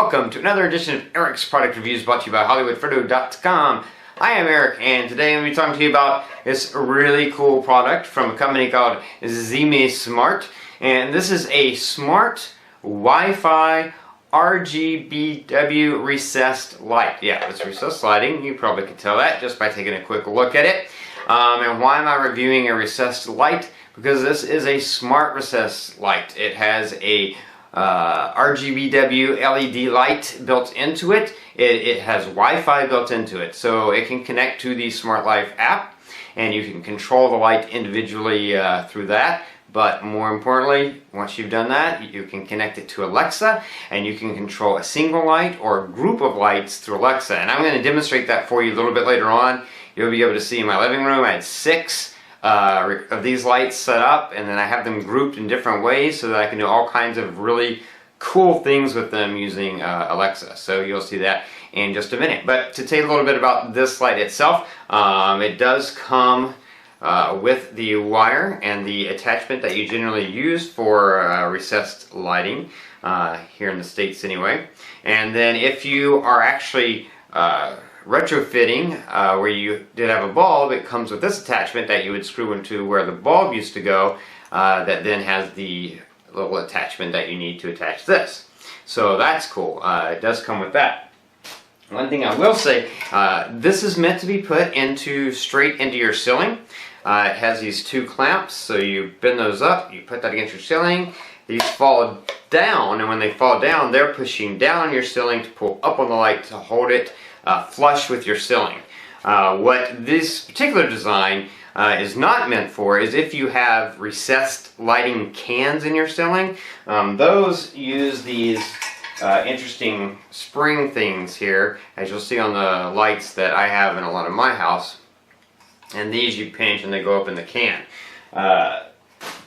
Welcome to another edition of Eric's Product Reviews, brought to you by HollywoodPhoto.com. I am Eric, and today I'm going to be talking to you about this really cool product from a company called Zemismart. And this is a smart Wi-Fi RGBW recessed light. Yeah, it's recessed lighting. You probably could tell that just by taking a quick look at it. And why am I reviewing a recessed light? Because this is a smart recessed light. It has a RGBW LED light built into it. It has Wi-Fi built into it, so it can connect to the Smart Life app, and you can control the light individually through that. But more importantly, once you've done that, you can connect it to Alexa, and you can control a single light or a group of lights through Alexa. And I'm going to demonstrate that for you a little bit later on. You'll be able to see in my living room I had 6 of these lights set up, and then I have them grouped in different ways so that I can do all kinds of really cool things with them using Alexa. So you'll see that in just a minute. But to tell you a little bit about this light itself, it does come with the wire and the attachment that you generally use for recessed lighting, here in the States anyway. And then if you are actually retrofitting where you did have a bulb, it comes with this attachment that you would screw into where the bulb used to go, that then has the little attachment that you need to attach this. So that's cool. It does come with that. One thing I will say, this is meant to be put straight into your ceiling. It has these 2 clamps, so you bend those up, you put that against your ceiling. These fall down, and when they fall down, they're pushing down on your ceiling to pull up on the light to hold it flush with your ceiling. What this particular design is not meant for is if you have recessed lighting cans in your ceiling. Those use these interesting spring things here, as you'll see on the lights that I have in a lot of my house. And these you pinch and they go up in the can.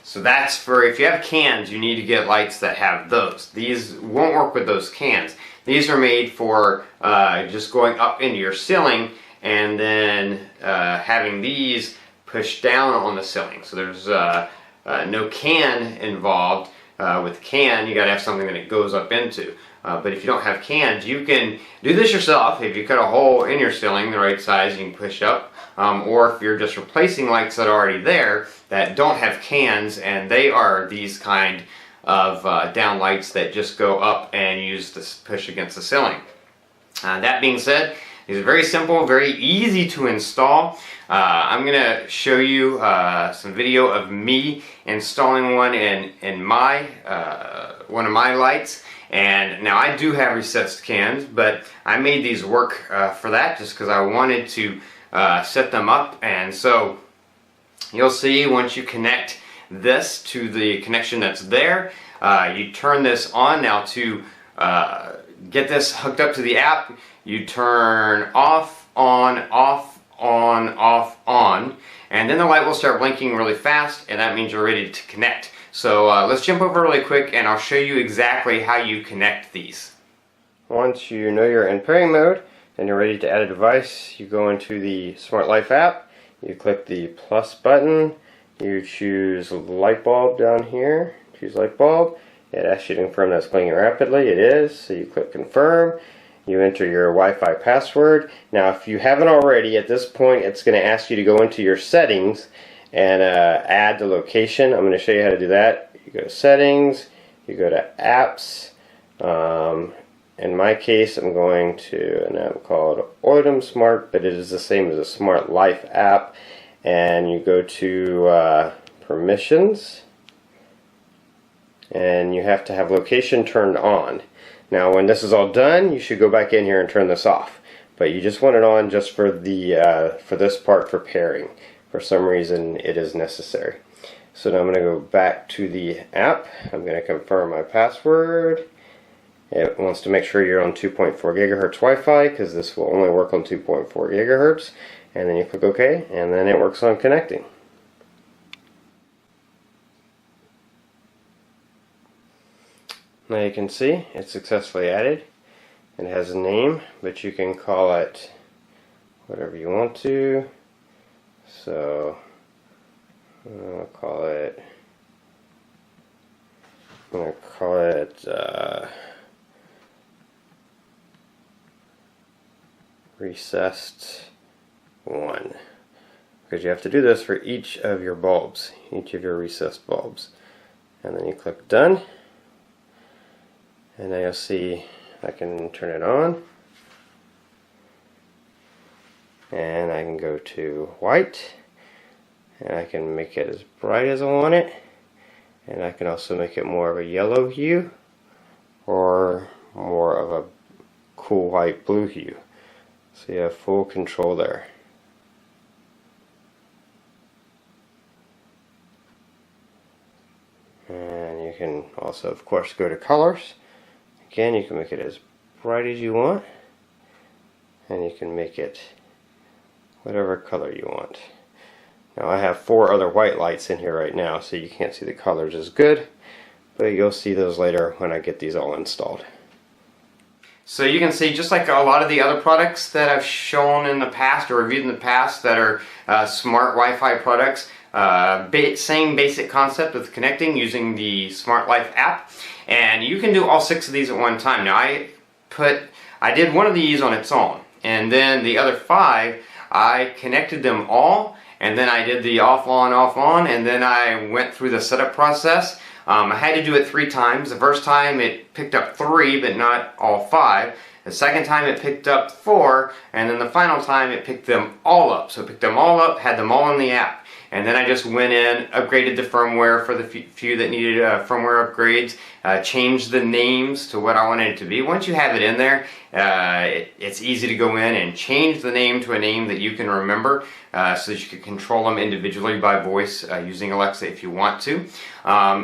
So that's for if you have cans, you need to get lights that have those. These won't work with those cans. These are made for just going up into your ceiling and then having these push down on the ceiling. So there's no can involved. With can, you got to have something that it goes up into. But if you don't have cans, you can do this yourself. If you cut a hole in your ceiling the right size, you can push up. Or if you're just replacing lights that are already there that don't have cans, and they are these kind of downlights that just go up and use this push against the ceiling. That being said, these are very simple, very easy to install. I'm going to show you some video of me installing one in my one of my lights. And now I do have recessed cans, but I made these work for that just because I wanted to set them up. And so you'll see once you connect this to the connection that's there, you turn this on. Now to get this hooked up to the app, you turn off, on, off, on, off, on, and then the light will start blinking really fast, and that means you're ready to connect. So let's jump over really quick and I'll show you exactly how you connect these. Once you know you're in pairing mode and you're ready to add a device, you go into the Smart Life app, you click the plus button, you choose light bulb down here, choose light bulb. It asks you to confirm that's blinking rapidly. It is, so you click confirm. You enter your Wi-Fi password. Now if you haven't already, at this point it's going to ask you to go into your settings and add the location. I'm going to show you how to do that. You go to settings, you go to apps. In my case I'm going to an app called Smart, but it is the same as a Smart Life app. And you go to permissions, and you have to have location turned on. Now when this is all done, you should go back in here and turn this off. But you just want it on just for the for this part for pairing. For some reason it is necessary. So now I'm going to go back to the app. I'm going to confirm my password. It wants to make sure you're on 2.4 gigahertz Wi-Fi because this will only work on 2.4 gigahertz. And then you click OK, and then it works on connecting. Now you can see it's successfully added. It has a name, but you can call it whatever you want to. So I'll call it, I'm going to call it recessed 1. Because you have to do this for each of your bulbs, each of your recessed bulbs. And then you click done. And now you'll see I can turn it on. And I can go to white. And I can make it as bright as I want it. And I can also make it more of a yellow hue or more of a cool white blue hue. So you have full control there. And you can also, of course, go to colors. Again, you can make it as bright as you want. And you can make it whatever color you want. Now I have 4 other white lights in here right now, so you can't see the colors as good, but you'll see those later when I get these all installed. So you can see, just like a lot of the other products that I've shown in the past or reviewed in the past that are smart Wi-Fi products, same basic concept with connecting using the Smart Life app, and you can do all 6 of these at one time. Now I did one of these on its own, and then the other 5 I connected them all, and then I did the off on, and then I went through the setup process. I had to do it 3 times. The first time it picked up 3, but not all 5. The second time it picked up 4, and then the final time it picked them all up. So it picked them all up, had them all in the app. And then I just went in, upgraded the firmware for the few that needed firmware upgrades, changed the names to what I wanted it to be. Once you have it in there, it's easy to go in and change the name to a name that you can remember, so that you can control them individually by voice using Alexa if you want to.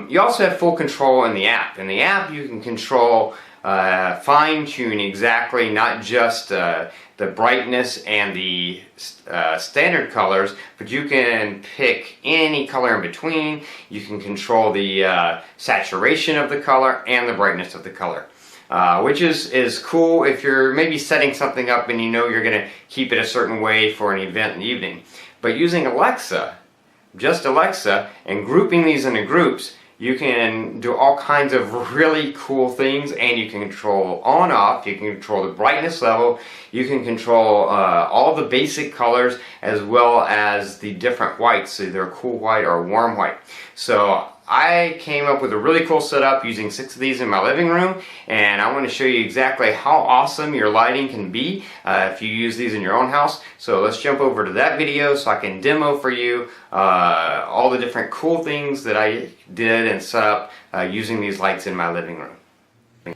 You also have full control in the app. In the app you can control, fine-tune exactly, not just the brightness and the standard colors, but you can pick any color in between. You can control the saturation of the color and the brightness of the color, which is cool if you're maybe setting something up and you know you're going to keep it a certain way for an event in the evening. But using Alexa, just Alexa, and grouping these into groups, you can do all kinds of really cool things, and you can control on off, you can control the brightness level, you can control all the basic colors as well as the different whites, either a cool white or a warm white. So I came up with a really cool setup using 6 of these in my living room, and I want to show you exactly how awesome your lighting can be if you use these in your own house. So let's jump over to that video so I can demo for you all the different cool things that I did and set up using these lights in my living room.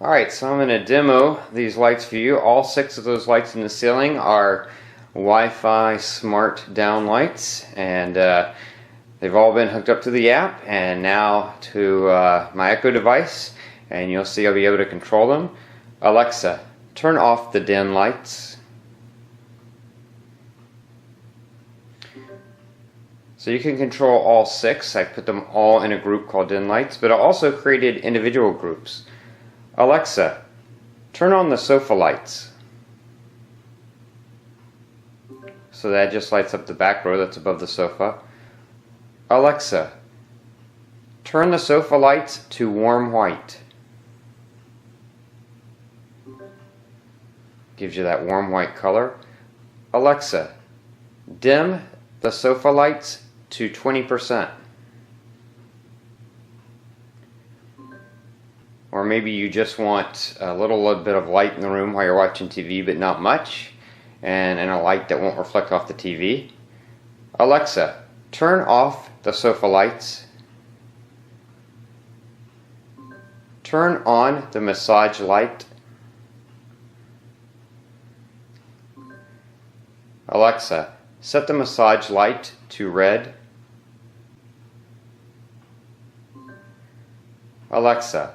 Alright, so I'm going to demo these lights for you. All 6 of those lights in the ceiling are Wi-Fi smart downlights, and they've all been hooked up to the app and now to my Echo device, and you'll see I'll be able to control them. Alexa, turn off the dim lights. So you can control all 6. I put them all in a group called dim lights, but I also created individual groups. Alexa, turn on the sofa lights. So that just lights up the back row that's above the sofa. Alexa, turn the sofa lights to warm white. Gives you that warm white color. Alexa, dim the sofa lights to 20%. Or maybe you just want a little bit of light in the room while you're watching TV, but not much, and a light that won't reflect off the TV. Alexa, turn off the sofa lights. Turn on the massage light. Alexa, set the massage light to red. Alexa,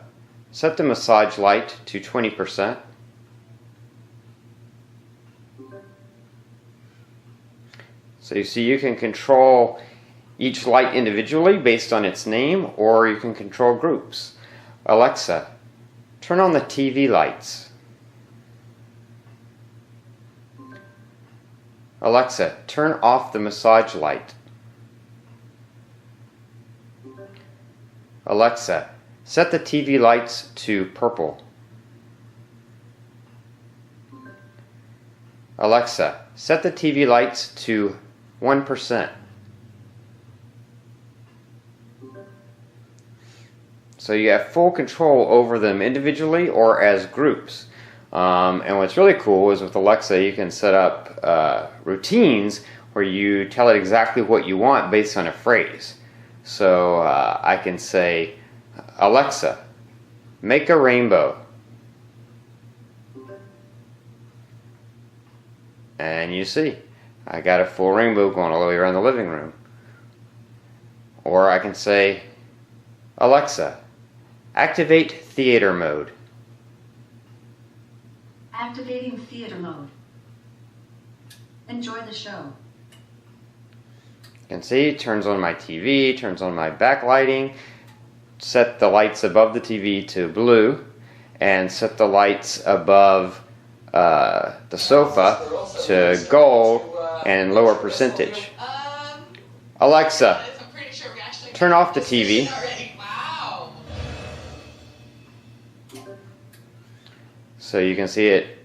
set the massage light to 20%. So you see you can control each light individually based on its name, or you can control groups. Alexa, turn on the TV lights. Alexa, turn off the massage light. Alexa, set the TV lights to purple. Alexa, set the TV lights to 1%. So you have full control over them individually or as groups. And what's really cool is with Alexa you can set up routines where you tell it exactly what you want based on a phrase. So I can say, Alexa, make a rainbow. And you see, I got a full rainbow going all the way around the living room. Or I can say, Alexa, activate theater mode. Activating theater mode. Enjoy the show. You can see it turns on my TV, turns on my backlighting, set the lights above the TV to blue, and set the lights above the sofa to gold and lower percentage. Alexa, turn off the TV. So you can see it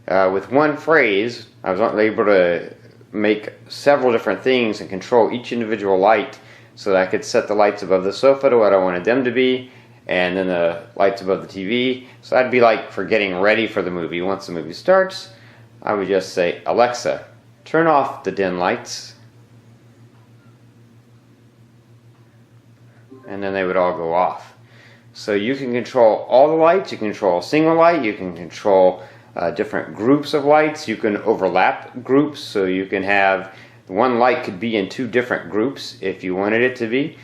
with one phrase. I was able to make several different things and control each individual light so that I could set the lights above the sofa to what I wanted them to be, and then the lights above the TV. So that'd be like for getting ready for the movie. Once the movie starts, I would just say, Alexa, turn off the dim lights. And then they would all go off. So you can control all the lights, you can control a single light, you can control different groups of lights, you can overlap groups, so you can have one light could be in two different groups if you wanted it to be.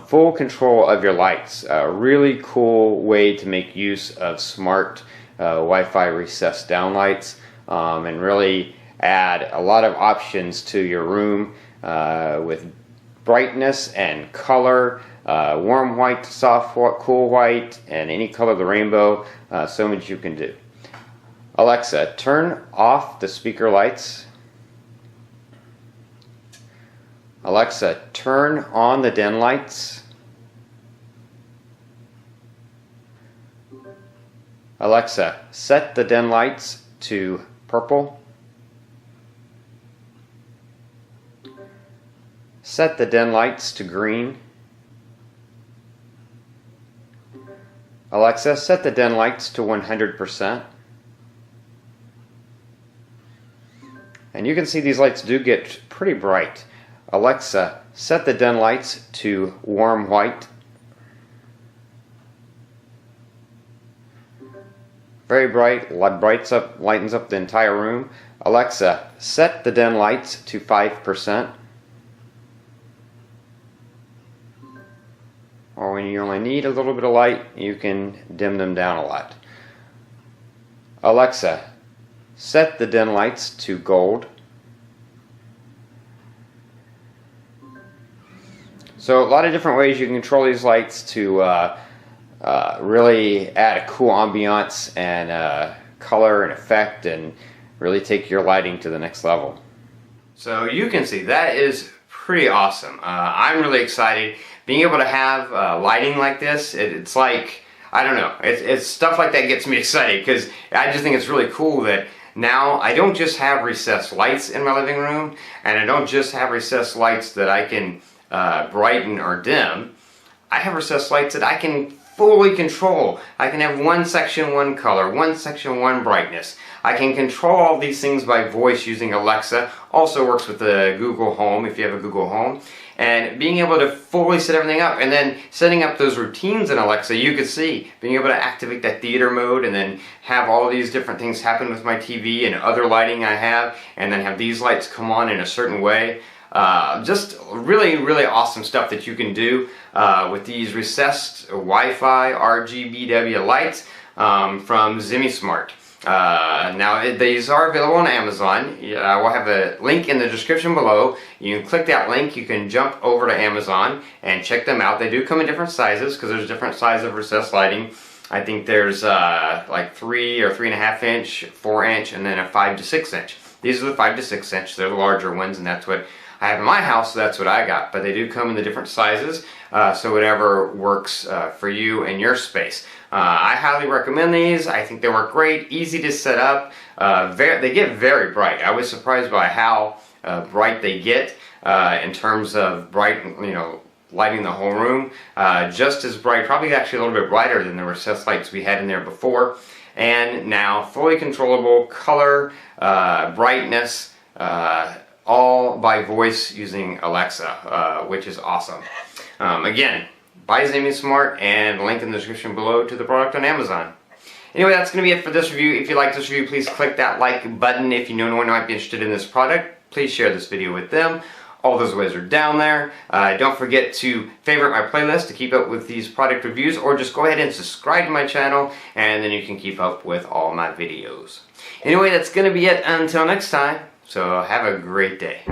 Full control of your lights. A really cool way to make use of smart Wi-Fi recessed downlights and really add a lot of options to your room with brightness and color, warm white, soft white, cool white, and any color of the rainbow. So much you can do. Alexa, turn off the speaker lights. Alexa, turn on the dim lights. Alexa, set the dim lights to purple. Set the dim lights to green. Alexa, set the dim lights to 100%. And you can see these lights do get pretty bright. Alexa, set the dim lights to warm white. Very bright, lightens up the entire room. Alexa, set the dim lights to 5%. Or when you only need a little bit of light, you can dim them down a lot. Alexa, set the dim lights to gold. So a lot of different ways you can control these lights to really add a cool ambiance and color and effect and really take your lighting to the next level. So you can see that is pretty awesome. I'm really excited. Being able to have lighting like this, it's like, I don't know, it's stuff like that gets me excited because I just think it's really cool that now I don't just have recessed lights in my living room, and I don't just have recessed lights that I can brighten or dim. I have recessed lights that I can fully control. I can have one section one color, one section one brightness. I can control all these things by voice using Alexa. Also works with the Google Home if you have a Google Home. And being able to fully set everything up, and then setting up those routines in Alexa, you could see being able to activate that theater mode and then have all these different things happen with my TV and other lighting I have, and then have these lights come on in a certain way. Just really, really awesome stuff that you can do with these recessed Wi-Fi RGBW lights from Zemismart. Now these are available on Amazon. I will have a link in the description below. You can click that link, you can jump over to Amazon and check them out. They do come in different sizes because there's different sizes of recessed lighting. I think there's like 3 or 3.5 inch, 4 inch, and then a 5 to 6 inch. These are the 5 to 6 inch. They're the larger ones, and that's what I have in my house, so that's what I got. But they do come in the different sizes, so whatever works for you and your space. I highly recommend these. I think they work great, easy to set up. They get very bright. I was surprised by how bright they get in terms of bright, lighting the whole room. Just as bright, probably actually a little bit brighter than the recessed lights we had in there before. And now fully controllable color, brightness, all by voice using Alexa, which is awesome. Again, buy Zemismart, and link in the description below to the product on Amazon. Anyway, that's going to be it for this review. If you like this review, please click that like button. If you know anyone who might be interested in this product, please share this video with them. All those ways are down there. Don't forget to favorite my playlist to keep up with these product reviews, or just go ahead and subscribe to my channel, and then you can keep up with all my videos. Anyway, that's going to be it until next time, so have a great day.